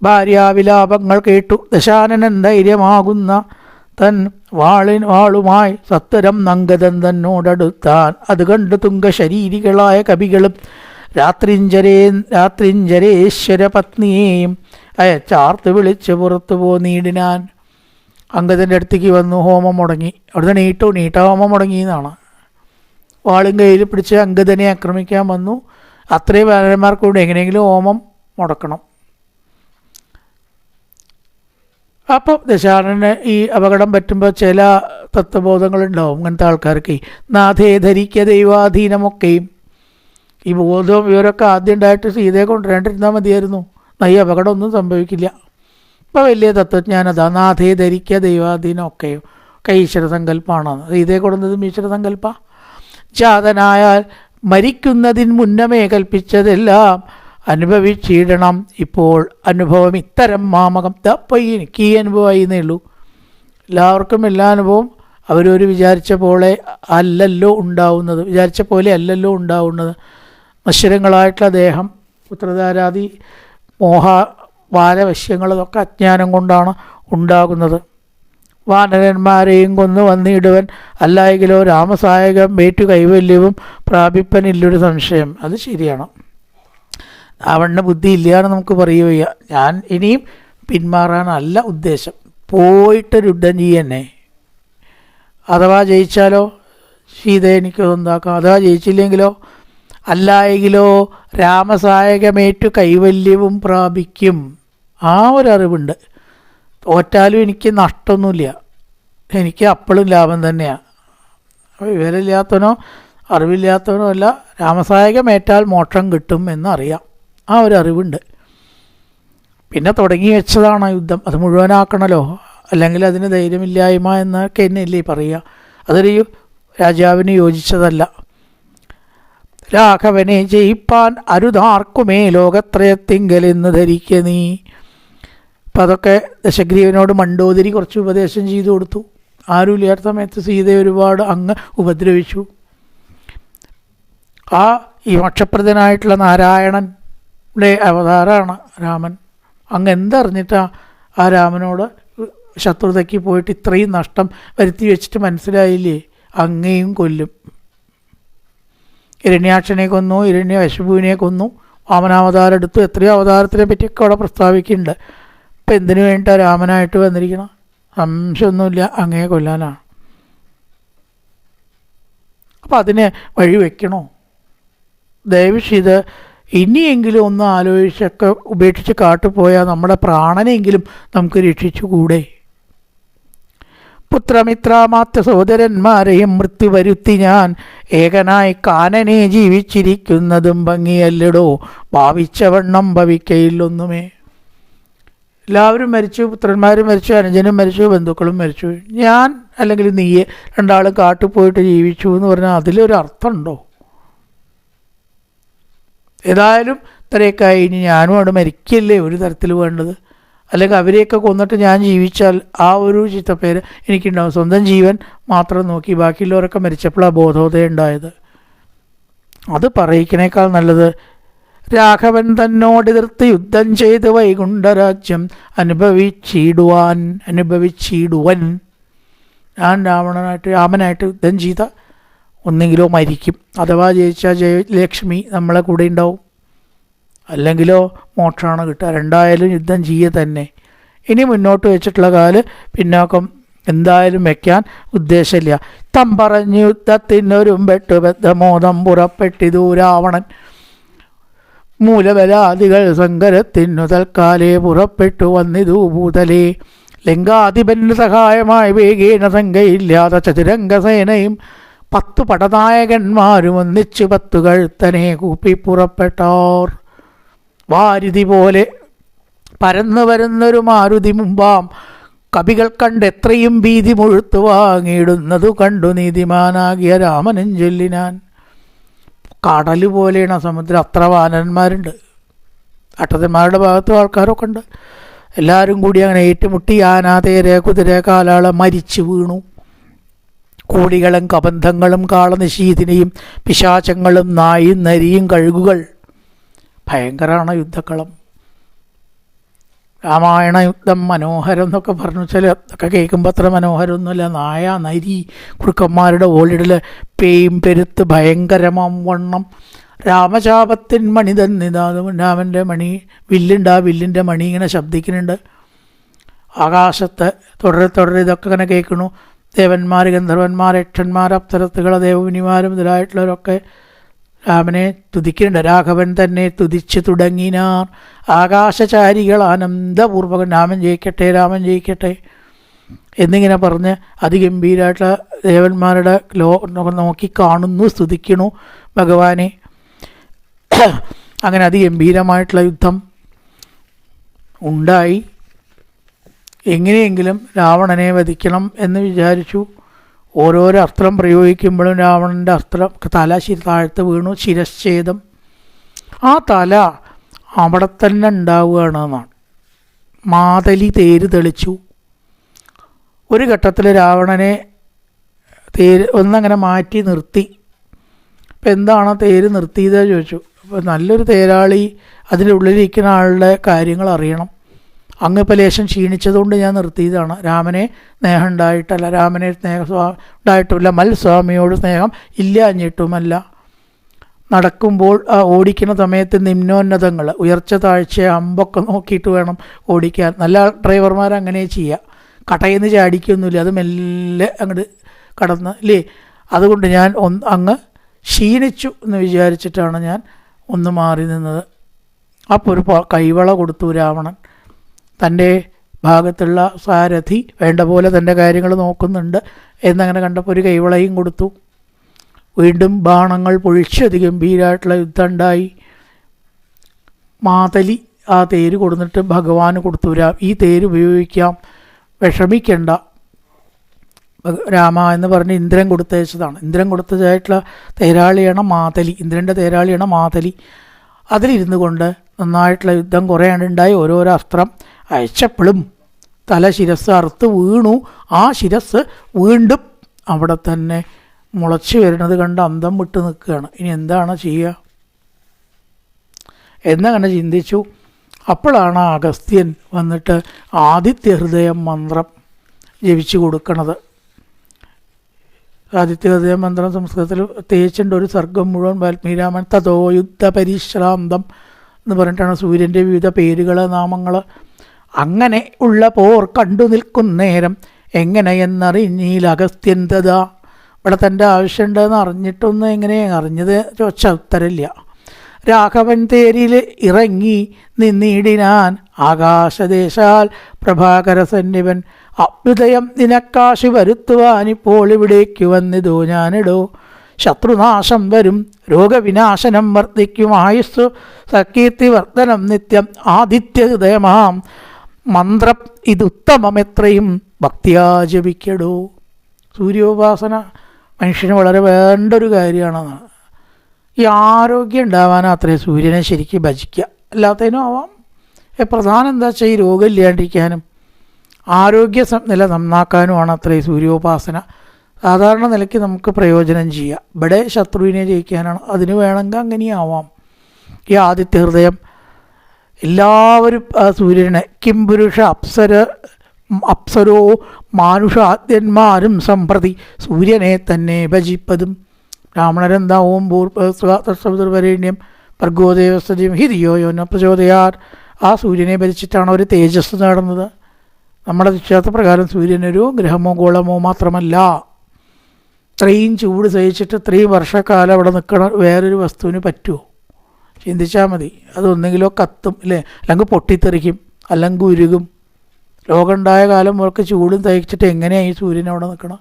ഭാര്യാവിലാപങ്ങൾ കേട്ടു. ദശാനനൻ ധൈര്യമാകുന്ന തൻ വാളുമായി സത്വരം നങ്കതൻ തന്നോടടുത്താൻ. അത് കണ്ട് തുംഗശരീരികളായ കവികളും രാത്രിഞ്ചരേശ്വര പത്നിയെയും അയച്ചാർത്ത് വിളിച്ച് പുറത്തു പോന്നീടിനാൻ. അങ്കദൻ്റെ അടുത്തേക്ക് വന്നു. ഹോമം മുടങ്ങി. അവിടുന്ന് നീട്ടഹോമം മുടങ്ങി എന്നാണ്. വാളും കയ്യിൽ പിടിച്ച് അങ്കദനെ ആക്രമിക്കാൻ വന്നു. അത്രയും വാനരന്മാർക്കൂടെ എങ്ങനെയെങ്കിലും ഹോമം മുടക്കണം. അപ്പോൾ ദശാനന് ഈ അപകടം പറ്റുമ്പോൾ ചില തത്വബോധങ്ങളുണ്ടാവും ഇങ്ങനത്തെ ആൾക്കാർക്ക്. നാഥേ ധരിക്ക ദൈവാധീനമൊക്കെയും. ഈ ബോധവും ഇവരൊക്കെ ആദ്യം ഉണ്ടായിട്ട് സീതയെ കൊണ്ടുവരാണ്ടിരുന്നാൽ മതിയായിരുന്നു, ഈ അപകടമൊന്നും സംഭവിക്കില്ല. ഇപ്പോൾ വലിയ തത്വജ്ഞാനതാ. നാഥേ ധരിക്ക ദൈവാധീനമൊക്കെയും ഒക്കെ ഈശ്വര സങ്കല്പമാണ്. സീതയെ കൊടുന്നതും ഈശ്വര സങ്കല്പ. ജാതനായാൽ മരിക്കുന്നതിന് മുന്നമേ കൽപ്പിച്ചതെല്ലാം അനുഭവിച്ചിടണം. ഇപ്പോൾ അനുഭവം ഇത്തരം മാമകം. അപ്പോൾ എനിക്ക് ഈ അനുഭവമായി എന്നേ ഉള്ളൂ. എല്ലാവർക്കും എല്ലാ അനുഭവം അവരൊരു വിചാരിച്ച പോലെ അല്ലല്ലോ ഉണ്ടാവുന്നത്, വിചാരിച്ച പോലെ അല്ലല്ലോ ഉണ്ടാവുന്നത്. നശ്വരങ്ങളായിട്ടുള്ള ദേഹം, പുത്രധാരാദി മോഹ വാരവശ്യങ്ങളതൊക്കെ അജ്ഞാനം കൊണ്ടാണ് ഉണ്ടാകുന്നത്. വാനരന്മാരെയും കൊന്നു വന്നിടുവൻ, അല്ലായെങ്കിലോ രാമസായകം വേറ്റു കൈവല്യവും പ്രാപിപ്പനില്ലൊരു സംശയം. അത് ശരിയാണ്. അവണ്ണ ബുദ്ധി ഇല്ലയെന്ന് നമുക്ക് പറയുക. ഞാൻ ഇനിയും പിന്മാറാനല്ല ഉദ്ദേശം, പോയിട്ടൊരു യുദ്ധം ചെയ്യന്നെ. അഥവാ ജയിച്ചാലോ സീത എനിക്ക് സ്വന്താക്കാം, അഥവാ ജയിച്ചില്ലെങ്കിലോ അല്ലായെങ്കിലോ രാമസായകമേറ്റു കൈവല്യവും പ്രാപിക്കും. ആ ഒരറിവുണ്ട്. തോറ്റാലും എനിക്ക് നഷ്ടമൊന്നുമില്ല. എനിക്ക് അപ്പോഴും ലാഭം തന്നെയാണ്. വിവരമില്ലാത്തവനോ അറിവില്ലാത്തവനോ അല്ല, രാമസായകമേറ്റാൽ മോക്ഷം കിട്ടും എന്നറിയാം. ആ ഒരു അറിവുണ്ട്. പിന്നെ തുടങ്ങി വെച്ചതാണ് യുദ്ധം, അത് മുഴുവനാക്കണമല്ലോ, അല്ലെങ്കിൽ അതിന് ധൈര്യമില്ലായ്മ എന്നൊക്കെ തന്നെയല്ലേ പറയുക. അതൊരു രാജാവിന് യോജിച്ചതല്ല. രാഘവനെ ജയിപ്പാൻ അരുതാർക്കുമേ ലോകത്രയത്തിങ്കലെന്ന് ധരിക്ക നീ. അപ്പം അതൊക്കെ ദശഗ്രീവനോട് മണ്ഡോദരി കുറച്ച് ഉപദേശം ചെയ്തു കൊടുത്തു. ആരുമില്ലാത്ത സമയത്ത് സീതയെ ഒരുപാട് അങ്ങ് ഉപദ്രവിച്ചു. ഈ മോക്ഷപ്രദനായിട്ടുള്ള നാരായണൻ്റെ അവതാരമാണ് രാമൻ. അങ്ങ് എന്തറിഞ്ഞിട്ടാ ആ രാമനോട് ശത്രുതയ്ക്ക് പോയിട്ട് ഇത്രയും നഷ്ടം വരുത്തി വെച്ചിട്ട് മനസ്സിലായില്ലേ? അങ്ങേയും കൊല്ലും. ഹിരണ്യാക്ഷനെ കൊന്നു, ഹിരണ്യകശിപുവിനെ കൊന്നു, വാമനാവതാരം എടുത്തു. എത്രയോ അവതാരത്തിനെ പറ്റിയൊക്കെ അവിടെ പ്രസ്താവിക്കുന്നുണ്ട്. ഇപ്പം എന്തിനു വേണ്ടിയിട്ടാണ് രാമനായിട്ട് വന്നിരിക്കണം? സംശയമൊന്നുമില്ല, അങ്ങയെ കൊല്ലാനാണ്. അപ്പം അതിന് വഴി വയ്ക്കണോ? ദയവിത് ഇനിയെങ്കിലും ഒന്ന് ആലോചിച്ചൊക്കെ ഉപേക്ഷിച്ച് കാട്ടുപോയാൽ നമ്മുടെ പ്രാണനെങ്കിലും നമുക്ക് രക്ഷിച്ചുകൂടെ? പുത്രമിത്രാമാത്യ സഹോദരന്മാരെയും മൃത്യു വരുത്തി ഞാൻ ഏകനായി കാനനെ ജീവിച്ചിരിക്കുന്നതും ഭംഗിയല്ലടോ, ഭാവിച്ചവണ്ണം ഭവിക്കയില്ലൊന്നുമേ. എല്ലാവരും മരിച്ചു, പുത്രന്മാരും മരിച്ചു, അനുജനും മരിച്ചു, ബന്ധുക്കളും മരിച്ചു. ഞാൻ അല്ലെങ്കിൽ നീയെ രണ്ടാളും കാട്ടുപോയിട്ട് ജീവിച്ചു എന്ന് പറഞ്ഞാൽ അതിലൊരു അർത്ഥമുണ്ടോ? ഏതായാലും ഇത്രയൊക്കെ ഇനി ഞാനും അവിടെ മരിക്കല്ലേ ഒരു തരത്തിൽ വേണ്ടത്. അല്ലെങ്കിൽ അവരെയൊക്കെ കൊന്നിട്ട് ഞാൻ ജീവിച്ചാൽ ആ ഒരു ചിത്തപ്പേര് എനിക്കുണ്ടാവും. സ്വന്തം ജീവൻ മാത്രം നോക്കി ബാക്കിയുള്ളവരൊക്കെ മരിച്ചപ്പോഴാണ് ബോധോദയം ഉണ്ടായത്. അത് പറയിക്കണേക്കാൾ നല്ലത് രാഘവൻ തന്നോടെതിർത്ത് യുദ്ധം ചെയ്ത് വൈകുണ്ഠരാജ്യം അനുഭവിച്ചിടുവൻ. ഞാൻ രാമനായിട്ട് യുദ്ധം ചെയ്ത ഒന്നെങ്കിലോ മരിക്കും, അഥവാ ജയിച്ചാൽ ജയലക്ഷ്മി നമ്മളെ കൂടെ ഉണ്ടാവും, അല്ലെങ്കിലോ മോക്ഷമാണ് കിട്ടുക. രണ്ടായാലും യുദ്ധം ചെയ്യുക തന്നെ. ഇനി മുന്നോട്ട് വെച്ചിട്ടുള്ള കാല് പിന്നോക്കം എന്തായാലും വയ്ക്കാൻ ഉദ്ദേശമില്ല. തം പറഞ്ഞു യുദ്ധത്തിനൊരുമ്പെട്ടു ബദ്ധമോദം പുറപ്പെട്ടിതു രാവണൻ. മൂലബലാദികൾ സങ്കരത്തിനു തൽക്കാലേ പുറപ്പെട്ടു വന്നിതു ഭൂതലേ. ലങ്കാധിപന് സഹായമായി വേഗേന സംഖ്യയില്ലാത്ത ചതുരംഗസേനയും 10 പടനായകന്മാരും ഒന്നിച്ച് 10 കഴുത്തനെ കൂപ്പി പുറപ്പെട്ടാർ. വാരുതി പോലെ പരന്നു വരുന്നൊരു മാരുതി മുമ്പാം കവികൾ കണ്ട് എത്രയും ഭീതി മുഴുത്തു വാങ്ങിയിടുന്നതു കണ്ടു നീതിമാനാകിയ രാമനും ചൊല്ലിനാൻ. കടൽ പോലെയാണ് സമുദ്രം, അത്ര വാനന്മാരുണ്ട്. അട്ടന്മാരുടെ ഭാഗത്തും ആൾക്കാരൊക്കെ ഉണ്ട്. എല്ലാവരും കൂടി അങ്ങനെ ഏറ്റുമുട്ടി ആന, തേര, കുതിര, കാലാള മരിച്ചു വീണു. കോടികളും കബന്ധങ്ങളും കാളനിശീതിനെയും പിശാചങ്ങളും നായും നരിയും കഴുകുകൾ. ഭയങ്കരമാണ് യുദ്ധക്കളം. രാമായണ യുദ്ധം മനോഹരം എന്നൊക്കെ പറഞ്ഞു വെച്ചാൽ അതൊക്കെ കേൾക്കുമ്പോൾ അത്ര മനോഹരമൊന്നുമില്ല. നായ, നരി, കുറുക്കന്മാരുടെ ഓളിടൽ, പേയും പെരുത്ത് ഭയങ്കരമാം വണ്ണം. രാമചാപത്തിൻ മണി തന്നിതാതും രാമൻ്റെ മണി വില്ലുണ്ട്. ആ വില്ലിൻ്റെ മണി ഇങ്ങനെ ശബ്ദിക്കുന്നുണ്ട് ആകാശത്ത്. തുടരെ ഇതൊക്കെ ഇങ്ങനെ കേൾക്കണു. ദേവന്മാർ, ഗന്ധർവന്മാർ, യക്ഷന്മാർ, അപ്സരത്തുകൾ, ദേവമുനിമാരും ഇതിലായിട്ടുള്ളവരൊക്കെ രാമനെ തുതിക്കുന്നുണ്ട്. രാഘവൻ തന്നെ തുതിച്ച് തുടങ്ങിനാർ ആകാശചാരികൾ ആനന്ദപൂർവ്വകം രാമൻ ജയിക്കട്ടെ, രാമൻ ജയിക്കട്ടെ എന്നിങ്ങനെ പറഞ്ഞ് അതിഗംഭീരമായിട്ടുള്ള ദേവന്മാരുടെ നോക്കി കാണുന്നു, സ്തുതിക്കണു ഭഗവാനെ. അങ്ങനെ അതിഗംഭീരമായിട്ടുള്ള യുദ്ധം ഉണ്ടായി. എങ്ങനെയെങ്കിലും രാവണനെ വധിക്കണം എന്ന് വിചാരിച്ചു. ഓരോരോ അസ്ത്രം പ്രയോഗിക്കുമ്പോഴും രാവണൻ്റെ അസ്ത്രം തല താഴ്ത്ത് വീണു, ശിരശ്ഛേദം. ആ തല അവിടെ തന്നെ ഉണ്ടാവുകയാണ് എന്നാണ്. മാതലി തേര് തെളിച്ചു. ഒരു ഘട്ടത്തിൽ രാവണനെ ഒന്നങ്ങനെ മാറ്റി നിർത്തി. ഇപ്പം എന്താണ് തേര് നിർത്തിയതെന്ന് ചോദിച്ചു. അപ്പോൾ നല്ലൊരു തേരാളി അതിൻ്റെ ഉള്ളിലിരിക്കുന്ന ആളുടെ കാര്യങ്ങൾ അറിയണം. അങ്ങ് ഇപ്പോൾ ലേശം ക്ഷീണിച്ചതുകൊണ്ട് ഞാൻ നിർത്തിയതാണ്. രാമനെ സ്നേഹം ഉണ്ടായിട്ടല്ല, രാമനെ സ്നേഹം ഉണ്ടായിട്ടുമില്ല, മൽസ്വാമിയോട് സ്നേഹം ഇല്ലാഞ്ഞിട്ടുമല്ല. നടക്കുമ്പോൾ ഓടിക്കുന്ന സമയത്ത് നിമ്നോന്നതങ്ങൾ, ഉയർച്ച താഴ്ച, അമ്പൊക്കെ നോക്കിയിട്ട് വേണം ഓടിക്കാൻ. നല്ല ഡ്രൈവർമാർ അങ്ങനെ ചെയ്യുക. കടയിൽ നിന്ന് ചാടിക്കൊന്നുമില്ല, അത് മെല്ലെ അങ്ങോട്ട് കടന്ന് അല്ലേ. അതുകൊണ്ട് ഞാൻ അങ്ങ് ക്ഷീണിച്ചു എന്ന് വിചാരിച്ചിട്ടാണ് ഞാൻ ഒന്ന് മാറി നിന്നത്. അപ്പോൾ ഒരു കൈവള കൊടുത്തു രാവണൻ. തൻ്റെ ഭാഗത്തുള്ള സാരഥി വേണ്ട പോലെ തൻ്റെ കാര്യങ്ങൾ നോക്കുന്നുണ്ട് എന്നങ്ങനെ കണ്ടപ്പോൾ ഒരു കൈവളയും കൊടുത്തു. വീണ്ടും ബാണങ്ങൾ പൊഴിച്ച് ഗംഭീരമായിട്ടുള്ള യുദ്ധം ഉണ്ടായി. മാതലി ആ തേര് കൊടുത്തിട്ട് ഭഗവാന് കൊടുത്തു, ഈ തേര് ഉപയോഗിക്കാം, വിഷമിക്കണ്ട രാമ എന്ന് പറഞ്ഞ് ഇന്ദ്രൻ കൊടുത്തയച്ചതാണ്. ഇന്ദ്രൻ കൊടുത്തതായിട്ടുള്ള തേരാളിയാണ് മാതലി, ഇന്ദ്രൻ്റെ തേരാളിയാണ് മാതലി. അതിലിരുന്നു കൊണ്ട് നന്നായിട്ടുള്ള യുദ്ധം കുറേ ഉണ്ടായി. ഓരോരോ അസ്ത്രം അയച്ചപ്പോഴും തല ശിരസ് അറുത്ത് വീണു. ആ ശിരസ് വീണ്ടും അവിടെ തന്നെ മുളച്ച് വരുന്നത് കണ്ട് അന്തം വിട്ട് നിൽക്കുകയാണ്. ഇനി എന്താണ് ചെയ്യുക എന്നങ്ങനെ ചിന്തിച്ചു. അപ്പോഴാണ് അഗസ്ത്യൻ വന്നിട്ട് ആദിത്യഹൃദയം മന്ത്രം ജപിച്ചു കൊടുക്കണത്. ആദിത്യഹൃദയ മന്ത്രം സംസ്കൃതത്തിൽ തേച്ചിൻ്റെ ഒരു സർഗം മുഴുവൻ വാൽമീരാമൻ തതോ യുദ്ധ പരിശ്രാന്തം എന്ന് പറഞ്ഞിട്ടാണ് സൂര്യൻ്റെ വിവിധ പേരുകൾ, നാമങ്ങൾ. അങ്ങനെ ഉള്ള പോർ കണ്ടു നിൽക്കുന്നേരം എങ്ങനെയെന്നറിഞ്ഞീൽ അഗസ്ത്യൻ തഥാ. ഇവിടെ തൻ്റെ ആവശ്യമുണ്ടെന്ന് അറിഞ്ഞിട്ടൊന്നും എങ്ങനെ അറിഞ്ഞത് ചോദിച്ചാൽ ഉത്തരമില്ല. രാഘവൻ തേരിൽ ഇറങ്ങി നിന്നിടിനാൻ ആകാശദേശാൽ പ്രഭാകരസന്നിവൻ. അഭ്യുദയം നിനക്കാശു വരുത്തുവാനിപ്പോൾ ഇവിടേക്ക് വന്നിതോ ഞാനിടോ. ശത്രുനാശം വരും, രോഗവിനാശനം വർദ്ധിക്കും, ആയുസ്സു സകീർത്തി വർദ്ധനം നിത്യം. ആദിത്യഹൃദയമാം മന്ത്രം ഇതുത്തമമെത്രയും ഭക്തിയാ ജപിക്കടോ. സൂര്യോപാസന മനുഷ്യന് വളരെ വേണ്ട ഒരു കാര്യമാണെന്നാണ്. ഈ ആരോഗ്യം ഉണ്ടാവാനും അത്രയും സൂര്യനെ ശരിക്കും ഭജിക്കുക, അല്ലാത്തതിനും ആവാം. പ്രധാനം എന്താ വെച്ചാൽ ഈ രോഗം ഇല്ലാണ്ടിരിക്കാനും ആരോഗ്യ നില നന്നാക്കാനുമാണ് അത്രയും സൂര്യോപാസന. സാധാരണ നിലയ്ക്ക് നമുക്ക് പ്രയോജനം ചെയ്യുക. ഇവിടെ ശത്രുവിനെ ജയിക്കാനാണ്, അതിന് വേണമെങ്കിൽ അങ്ങനെയാവാം. ഈ ആദിത്യഹൃദയം എല്ലാവരും സൂര്യനെ കിംപുരുഷ അപ്സരോ മാനുഷാദ്യന്മാരും സംപ്രതി സൂര്യനെ തന്നെ ഭജിപ്പതും. ബ്രാഹ്മണരെന്താ ഓം ഭൂർഭുവസ്വതർവരേണ്യം ഭർഗോദേവസ്തയും ഹിരിയോ യോന പ്രചോദയാർ. ആ സൂര്യനെ ഭരിച്ചിട്ടാണ് അവർ തേജസ് നേടുന്നത്. നമ്മുടെ വിശ്വാസപ്രകാരം സൂര്യനൊരു ഗ്രഹമോ ഗോളമോ മാത്രമല്ല. ഇത്രയും ചൂട് സഹിച്ചിട്ട് ഇത്രയും വർഷക്കാലം അവിടെ നിൽക്കണ വേറൊരു വസ്തുവിന് പറ്റുമോ? ചിന്തിച്ചാൽ മതി. അതൊന്നെങ്കിലോ കത്തും അല്ലേ, അല്ലെങ്കിൽ പൊട്ടിത്തെറിക്കും, അല്ലെങ്കിൽ ഉരുകും. ലോകമുണ്ടായ കാലം മുതൽക്ക് ചൂടും സഹിച്ചിട്ട് എങ്ങനെയാണ് ഈ സൂര്യൻ അവിടെ നിൽക്കണം?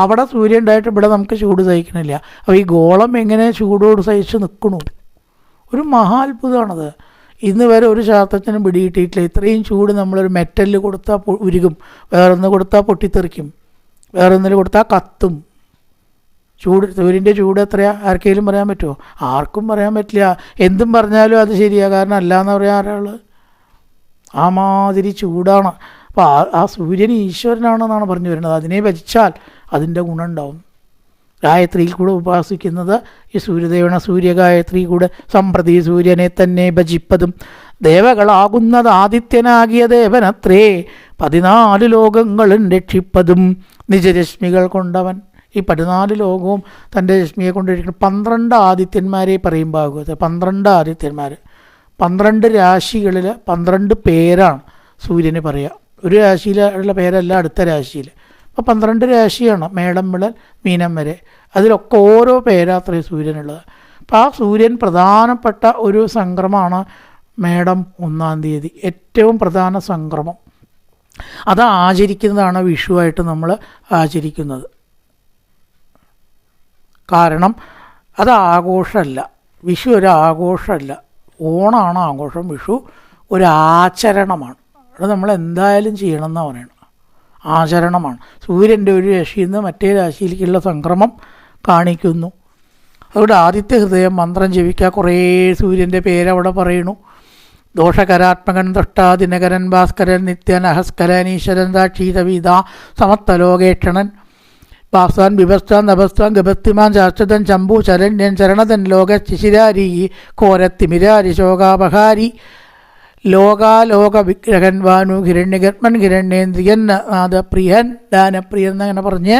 അവിടെ സൂര്യൻ ഉണ്ടായിട്ട് ഇവിടെ നമുക്ക് ചൂട് സഹിക്കണില്ല. അപ്പോൾ ഈ ഗോളം എങ്ങനെ ചൂടോട് സഹിച്ച് നിൽക്കണു? ഒരു മഹാത്ഭുതമാണത്. ഇന്ന് വരെ ഒരു ശാസ്ത്രജ്ഞനും പിടികിട്ടിയിട്ടില്ല. ഇത്രയും ചൂട് നമ്മളൊരു മെറ്റലിൽ കൊടുത്താൽ ഉരുകും, വേറൊന്ന് കൊടുത്താൽ പൊട്ടിത്തെറിക്കും, വേറൊന്നിൽ കൊടുത്താൽ കത്തും. സൂര്യൻ്റെ ചൂട് എത്രയാണ് ആർക്കെങ്കിലും പറയാൻ പറ്റുമോ? ആർക്കും പറയാൻ പറ്റില്ല. എന്തും പറഞ്ഞാലും അത് ശരിയാണ്, കാരണം അല്ലാന്ന് പറയാൻ ആരാൾ? ആ മാതിരി ചൂടാണ്. അപ്പോൾ ആ സൂര്യൻ ഈശ്വരനാണെന്നാണ് പറഞ്ഞു വരുന്നത്. അതിനെ ഭജിച്ചാൽ അതിൻ്റെ ഗുണമുണ്ടാവും. ഗായത്രിയിൽ കൂടെ ഉപാസിക്കുന്നത് ഈ സൂര്യദേവന സൂര്യഗായത്രി കൂടെ സംപ്രതി സൂര്യനെ തന്നെ ഭജിപ്പതും. ദേവകളാകുന്നത് ആദിത്യനാകിയ ദേവനത്രേ 14 ലോകങ്ങളും രക്ഷിപ്പതും നിജരശ്മികൾ കൊണ്ടവൻ. ഈ 14 ലോകവും തൻ്റെ രശ്മിയെ കൊണ്ടിരിക്കുന്ന 12 ആദിത്യന്മാരെ പറയുമ്പോൾ 12 ആദിത്യന്മാർ, 12 രാശികളിൽ 12 പേരാണ് സൂര്യന് പറയുക. ഒരു രാശിയിലുള്ള പേരല്ല അടുത്ത രാശിയിൽ. അപ്പോൾ 12 രാശിയാണ്, മേടം മുതൽ മീനം വരെ. അതിലൊക്കെ ഓരോ പേരാത്രേ സൂര്യനുള്ളത്. അപ്പോൾ ആ സൂര്യൻ പ്രധാനപ്പെട്ട ഒരു സംക്രമമാണ് മേടം 1-ാം തീയതി, ഏറ്റവും പ്രധാന സംക്രമം. അത് ആചരിക്കുന്നതാണ് വിഷുവായിട്ട് നമ്മൾ ആചരിക്കുന്നത്. കാരണം അത് ആഘോഷമല്ല, വിഷു ഒരു ആഘോഷമല്ല. ഓണമാണ് ആഘോഷം, വിഷു ഒരു ആചരണമാണ്. അത് നമ്മൾ എന്തായാലും ചെയ്യണമെന്നാണ് പറയുന്നത്. ആചരണമാണ്. സൂര്യൻ്റെ ഒരു രാശിയിൽ നിന്ന് മറ്റേ രാശിയിലേക്കുള്ള സംക്രമം കാണിക്കുന്നു. അതുകൊണ്ട് ആദിത്യഹൃദയം മന്ത്രം ജപിക്കുക. കുറേ സൂര്യൻ്റെ പേരവിടെ പറയുന്നു. ദോഷകരാത്മകൻ ദൃഷ്ടാ ദിനകരൻ ഭാസ്കരൻ നിത്യൻ അഹസ്കരൻ ഈശ്വരൻ ദാക്ഷീതവീത സമസ്തലോകേക്ഷണൻ വാസാൻ വിഭസ്താൻ നഭസ്താൻ ഗഭത്തിമാൻ ചാർച്ചതൻ ചമ്പു ചരണ്യൻ ചരണതൻ ലോക ശിശിരാരി ഘോരത്തിമിരാരി ശോകാപഹാരി ലോകാലോക വിഗ്രഹൻ വാനു ഹിരണ്യഗർമ്മൻ ഹിരണ്യേന്ദ്രിയൻ നാദപ്രിയൻ ദാനപ്രിയൻ എന്നങ്ങനെ പറഞ്ഞ്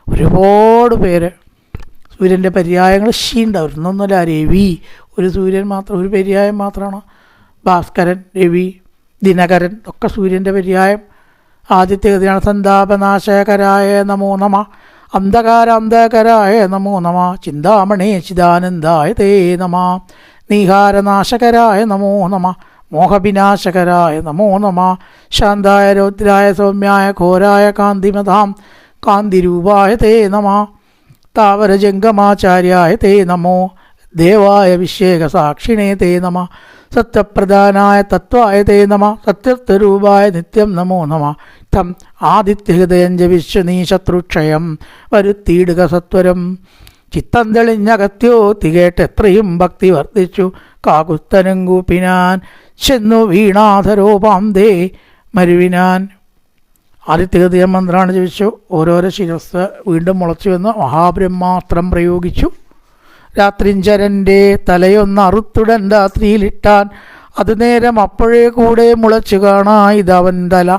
ഒരുപാട് പേര് സൂര്യൻ്റെ പര്യായങ്ങൾ ഉണ്ടാവും. ഒന്നൊന്നുമില്ല, രവി ഒരു സൂര്യൻ മാത്രം, ഒരു പര്യായം മാത്രമാണ്. ഭാസ്കരൻ, രവി, ദിനകരൻ ഒക്കെ സൂര്യൻ്റെ പര്യായം. ആദിത്യഗതിയാണ്. സന്താപനാശകരായ നമോ നമ, അന്ധകാരാന്ധകരായ നമോ നമ, ചിന്താമണേ ചിദാനന്ദായ തേ നമ, നീഹാരനാശകരായ നമോ നമ, മോഹവിനാശകരായ നമോ നമ. ശാന്തായ രൗദ്രായ സൗമ്യായ ഘോരായ കാന്തിമതാം കാന്തിരൂപായ തേ നമ. താവരജംഗമാചാര്യായ തേ നമോ. ദേവായ വിശേക സാക്ഷിണേ തേ നമ. സത്യപ്രധാനായ തത്വായ തേ നമ. സത്യത്വരൂപായ നിത്യം നമോ നമ. തം ആദിത്യഹൃദയം ജപിച്ചു നീ ശത്രുക്ഷയം വരുത്തിയിടുക സത്വരം. ചിത്തം തെളിഞ്ഞകത്യോ തികേട്ട് എത്രയും ഭക്തി വർദ്ധിച്ചു. കാകുത്തനും കൂപ്പിനാൻ ചെന്നു വീണാധരോപാന്തേ മരുവിനാൻ. ആദിത്യഹൃദയം മന്ത്രമാണ് ജപിച്ചു. ഓരോരോ ശിരസ് വീണ്ടും മുളച്ചു വന്ന് മഹാബ്രഹ്മാസ്ത്രം പ്രയോഗിച്ചു. രാത്രിഞ്ചരൻ്റെ തലയൊന്ന് അറുത്തുടൻ രാത്രിയിലിട്ടാൻ. അത് നേരം അപ്പോഴേ കൂടെ മുളച്ചു കാണാ ഇതവൻ തല.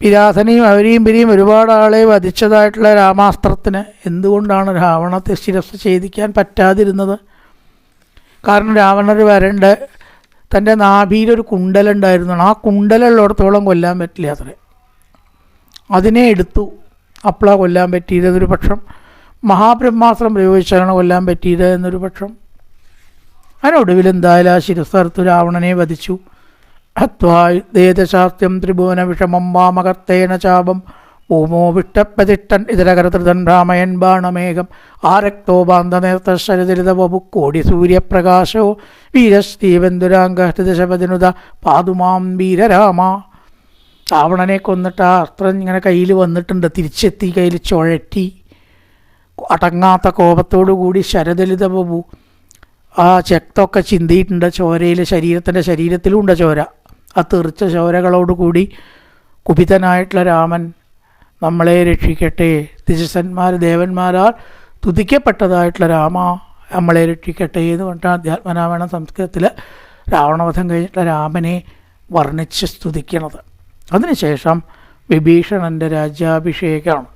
പിരാസനെയും അവരെയും പിരിയും ഒരുപാട് ആളെ വധിച്ചതായിട്ടുള്ള രാമാസ്ത്രത്തിന് എന്തുകൊണ്ടാണ് രാവണത്തെ ശിരസ് ഛേദിക്കാൻ പറ്റാതിരുന്നത്? കാരണം രാവണർ വരണ്ട് തൻ്റെ നാഭിയിലൊരു കുണ്ടലുണ്ടായിരുന്നു. ആ കുണ്ടലുള്ളിടത്തോളം കൊല്ലാൻ പറ്റില്ല അത്രേ. അതിനെ എടുത്തു. അപ്പോഴാണ് കൊല്ലാൻ പറ്റിയത് എന്നൊരു പക്ഷം. മഹാബ്രഹ്മാസ്ത്രം പ്രയോഗിച്ചാണ് കൊല്ലാൻ പറ്റിയത് എന്നൊരു പക്ഷം. അതിനൊടുവിൽ എന്തായാലും ആ ശിരസ്സർത്തു രാവണനെ വധിച്ചു. ഹത്വായുദ്ധേതശാസ്ത്രം ത്രിഭുവന വിഷമം വാമകർത്തേന ചാപം ഭൂമോ വിട്ടപ്പതിട്ടൻ ഇതരകരതൃതൻ ഭ്രാമയൻ ബാണമേഘം ആരക്തോപാന്തനേർത്തശരതിരിത വപു കോടി സൂര്യപ്രകാശോ വീരശ്രീബന്ധുരാംഗഹൃദശപതിനുത പാതുമാം വീരരാമ. രാവണനെ കൊന്നിട്ട് ആ അസ്ത്രം ഇങ്ങനെ കയ്യിൽ വന്നിട്ടുണ്ട്. തിരിച്ചെത്തി കയ്യിൽ ചുഴറ്റി അടങ്ങാത്ത കോപത്തോടു കൂടി ശരദലിത വപു ആ രക്തമൊക്കെ ചിന്തിയിട്ടുണ്ട് ചോരയിൽ. ശരീരത്തിലും ഉണ്ട് ചോര. ആ തെറിച്ച ചോരകളോടുകൂടി കുപിതനായിട്ടുള്ള രാമൻ നമ്മളെ രക്ഷിക്കട്ടെ, ദിശസന്മാർ ദേവന്മാരാൽ തുതിക്കപ്പെട്ടതായിട്ടുള്ള രാമ നമ്മളെ രക്ഷിക്കട്ടെ എന്ന് പറഞ്ഞിട്ട് അധ്യാത്മരാമായണ സംസ്കൃതത്തിൽ രാവണവധം കഴിഞ്ഞിട്ടുള്ള രാമനെ വർണ്ണിച്ച് സ്തുതിക്കണത്. അതിനുശേഷം വിഭീഷണൻ്റെ രാജ്യാഭിഷേകമാണ്.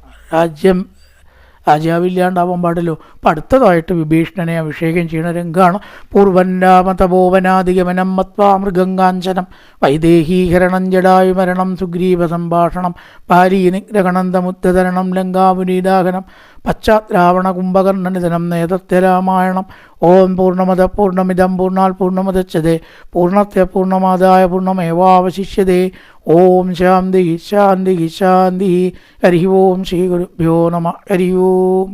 രാജാവില്ലാണ്ടാവാൻ പാടല്ലോ. അപ്പം അടുത്തതായിട്ട് വിഭീഷണനെ അഭിഷേകം ചെയ്യുന്ന രംഗമാണ്. പൂർവൻ രാമതപോവനാധിഗമനം മത്വാ മൃഗങ്കാഞ്ചനം വൈദേഹീകരണം ജടായുമരണം സുഗ്രീവ സംഭാഷണം ഭാരീനിഗ്രഹണന്തമുദ്ധരണം ലങ്കാപുരീദാഹനം പശ്ചാത് രാവണ കുംഭകർണനിധനം നേതൃത്യരാമായണം. ഓം പൂർണ്ണമത പൂർണ്ണമിദം പൂർണ്ണാൽ പൂർണ്ണമുദച്യതേ പൂർണ്ണസ്യ പൂർണ്ണമാദായ പൂർണ്ണമേവാവശിഷ്യതേ. ഓം ശാന്തി ശാന്തി ശാന്തി. ഹരി ഓം ശ്രീ ഗുരുഭ്യോ നമഃ. ഹരി ഓം.